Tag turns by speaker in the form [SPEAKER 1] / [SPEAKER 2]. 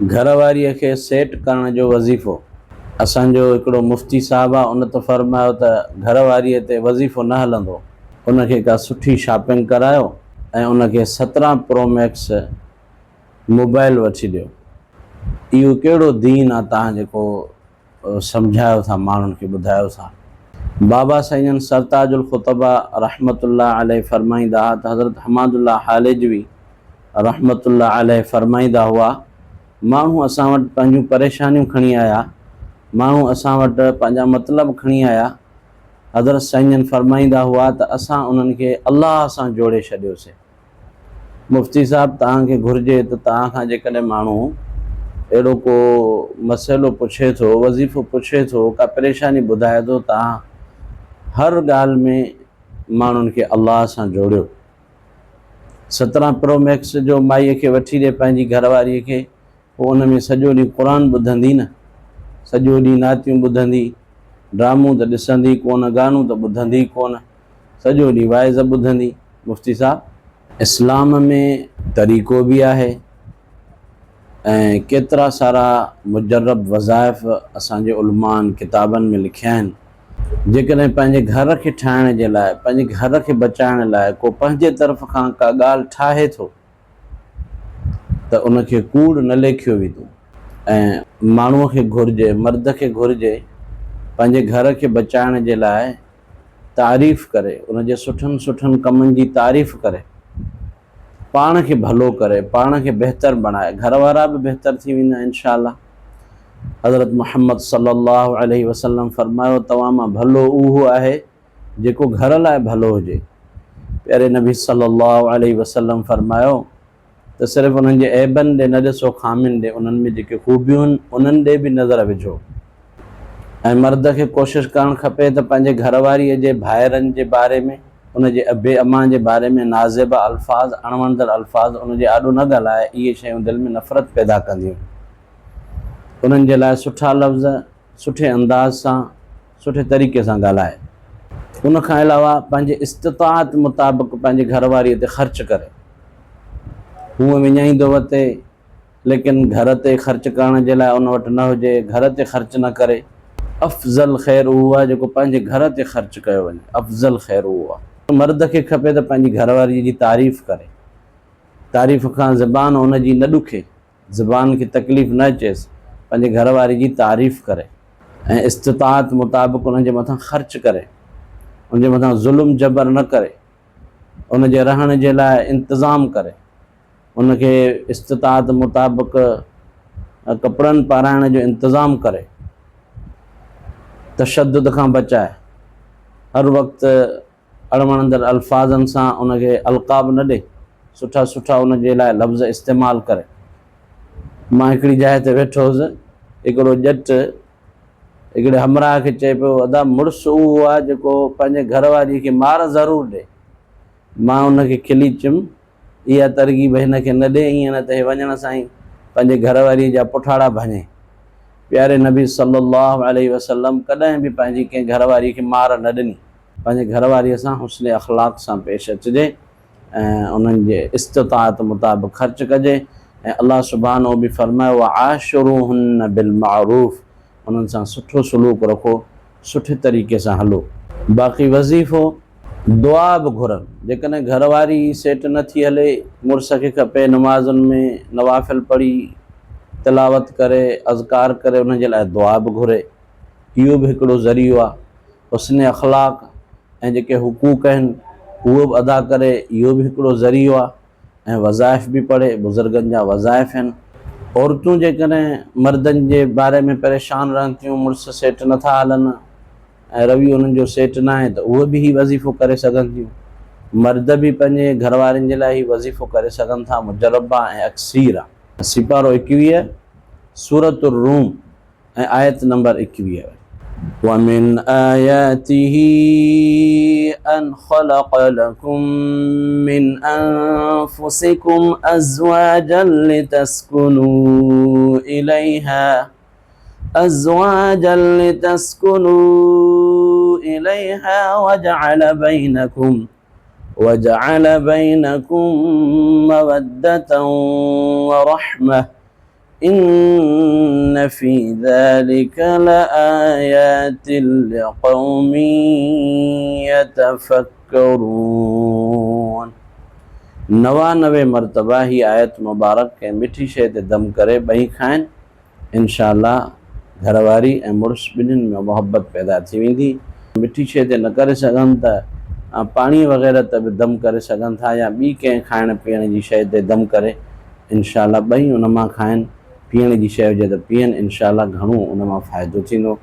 [SPEAKER 1] घरवारीअ खे सेट करण जो वज़ीफ़ो। असांजो हिकिड़ो मुफ़्ती साहिबु आहे, उन त फ़रमायो त घरवारीअ ते वज़ीफ़ो न हलंदो, उनखे का सुठी शॉपिंग करायो ऐं उनखे 17 प्रो मैक्स मोबाइल वठी ॾियो। इहो कहिड़ो दीन आहे तव्हां जेको सम्झायो था, माण्हुनि खे ॿुधायो था। बाबा साईं सरताजुल ख़ुतबा रहमतुल्लाह अलैह फ़रमाईंदा हुआ त हज़रत हमादुल्लाह हालिजवी रहमतुल्लाह अलैह फ़रमाईंदा हुआ, माण्हू असां वटि पंहिंजूं परेशानियूं खणी आया, माण्हू असां वटि पंहिंजा मतिलब खणी आया। हज़रत साईं फ़रमाईंदा हुआ त असां उन्हनि खे अलाह सां जोड़े छॾियोसीं। मुफ़्ती साहिबु, तव्हांखे घुरिजे त तव्हां खां जेकॾहिं माण्हू अहिड़ो को मसइलो पुछे थो, वज़ीफ़ो पुछे थो, का परेशानी ॿुधाए थो, तव्हां हर ॻाल्हि में माण्हुनि खे अलाह सां जोड़ियो। 17 प्रो मैक्स जो माईअ खे वठी ॾिए पंहिंजी घरवारीअ खे, पोइ उन में सॼो ॾींहुं क़ुरान ॿुधंदी न, सॼो ॾींहुं नातियूं ॿुधंदी, ड्रामो त ॾिसंदी कोन, गानो त ॿुधंदी कोन, सॼो ॾींहुं वाइज़ ॿुधंदी। मुफ़्ती साहिबु, इस्लाम में तरीक़ो बि आहे ऐं केतिरा सारा मुजरब वज़ाइफ़ असांजे उलमान किताबनि में लिखिया आहिनि। जेकॾहिं पंहिंजे घर खे ठाहिण जे लाइ, पंहिंजे घर खे बचाइण लाइ को पंहिंजे तरफ़ खां का ॻाल्हि ठाहे थो त उनखे कूड़ न लेखियो वेंदो। ऐं माण्हूअ खे घुरिजे, मर्द खे घुरिजे, पंहिंजे घर खे बचाइण जे लाइ तारीफ़ करे, उनजे सुठनि सुठनि कमनि जी तारीफ़ करे, पाण खे भलो करे, पाण खे बहितर बणाए, घर वारा बि बहितर थी वेंदा इंशाअल्लाह। हज़रत मुहम्मद सल्लल्लाहु अलैहि वसल्लम फ़रमायो, तव्हां मां भलो उहो आहे जेको घर लाइ भलो हुजे। प्यारे नबी सल्लल्लाहु अलैहि वसल्लम फ़रमायो त सिर्फ़ु उन्हनि जे ऐबनि ॾे न ॾिसो, ख़ामियुनि ॾे, उन्हनि में जेके ख़ूबियूं आहिनि उन्हनि ॾे बि नज़र विझो। ऐं मर्द खे कोशिशि करणु खपे त पंहिंजे घरवारीअ जे भाइरनि जे बारे में, उनजे अबे अमा जे बारे में नाज़िबा अल्फाज़, अणवंदड़ अल्फाज़ उनजे आॾो न ॻाल्हाए। इहे शयूं दिलि में नफ़रत पैदा कंदियूं। उन्हनि जे लाइ सुठा लफ़्ज़ सुठे अंदाज़ सां, सुठे तरीक़े सां ॻाल्हाए। उनखां अलावा पंहिंजे इस्तिताअत मुताबिक़ पंहिंजे घरवारीअ ते ख़र्चु करे। हूअं विञाईंदो वते, लेकिन घर ते ख़र्चु करण जे लाइ उन वटि न हुजे, घर ते ख़र्चु न करे। अफ़ज़ल ख़ैर उहो आहे जेको पंहिंजे घर ते ख़र्चु कयो वञे, अफ़ज़ल ख़ैर उहो आहे। मर्द खे खपे त पंहिंजी घरवारीअ जी तारीफ़ करे, तारीफ़ खां ज़बान हुनजी न ॾुखे, ज़बान खे तकलीफ़ न अचेसि, पंहिंजे घरवारी जी तारीफ़ करे ऐं इस्तिताअत मुताबिक़ उनजे मथां ख़र्चु करे, उनजे मथां ज़ुल्म जबर न करे, उनजे रहण जे लाइ इंतज़ाम करे, उनखे इस्तिताअत मुताबिक़ कपिड़नि पाराइण जो इंतज़ाम करे, तशद्दुद खां बचाए, हर वक़्तु अणवणंदड़ अल्फाज़नि सां उनखे अलक़ाब न ॾे, सुठा सुठा उनजे लाइ लफ़्ज़ इस्तेमालु करे। मां हिकिड़ी जाइ ते वेठो हुउसि, हिकिड़ो ॼटु हिकिड़े हमराह खे चए पियो, अदा मुड़ुसु उहो आहे जेको पंहिंजे घरवारीअ खे मार ज़रूरु ॾे। मां उनखे खिली चयुमि, इहा तरग़ीब हिनखे न ॾे, ईअं न त हे वञण सां ई पंहिंजे घरवारीअ जा पुठाड़ा भञे। प्यारे नबी सल्लल्लाहु अलैहि वसल्लम कॾहिं बि पंहिंजी कंहिं घरवारीअ खे मार न ॾिनी। पंहिंजे घरवारीअ सां हुस्न अख़लाक़ सां पेश अचिजे ऐं उन्हनि जे इस्तिताअत मुताबिक़ ख़र्चु कजे। ऐं अलाह सुब्हानो बि फ़रमायो, आशिरूहुन्न बिल मारूफ़, उन्हनि सां सुठो सलूक रखो, सुठे तरीक़े सां हलो। बाक़ी वज़ीफ़ो दुआ बि घुरनि। जेकॾहिं घरवारी सेट न थी हले, मुड़ुस खे खपे नमाज़ुनि में नवाफ़िल पढ़ी, तिलावत करे, अज़कार करे, उन जे लाइ दुआ बि घुरे। इहो बि हिकिड़ो ज़रियो आहे। हुस्न अख़लाक़ ऐं जेके हुकूक आहिनि उहो बि अदा करे, इहो बि हिकिड़ो ज़रियो आहे। ऐं वज़ाइफ़ बि पढ़े, बुज़ुर्गनि जा वज़ाइफ़ आहिनि। औरतूं जेकॾहिं मर्दनि जे बारे में परेशान रहनि थियूं, मुड़ुस सेट नथा हलनि ऐं रवि उन्हनि जो सेट न आहे, त उहे बि ही वज़ीफ़ो करे सघनि थियूं। मर्द बि पंहिंजे घरवारनि जे लाइ ही वज़ीफ़ो करे सघनि था। मुजरबा ऐं अक्सीर आहे। सिपारो 21 सूरत रूम ऐं आयत नंबर 21। وَمِنْ آيَاتِهِ أَنْ خَلَقَ لَكُم مِّنْ أَنفُسِكُمْ أَزْوَاجًا لِتَسْكُنُوا إِلَيْهَا وَجَعَلَ بَيْنَكُم مَّوَدَّةً وَرَحْمَةً إن في ذلك لآيات لقوم يتفكرون 99 मरतबा ही आयत मुबारक कंहिं मिठी शइ ते दम करे ॿई खाइनि इंशाअल्लाह घरवारी ऐं मुड़ुस ॿिन्हिनि में मोहबत पैदा थी वेंदी। मिठी शइ ते न करे सघनि त पाणी वग़ैरह ते बि दम करे सघनि था या ॿी कंहिं खाइण पीअण जी शइ ते दम करे इंशाअल्लाह ॿई उन मां खाइनि पीअण जी शइ हुजे त पीअनि इंशाअल्लाह घणो उन मां फ़ाइदो थींदो।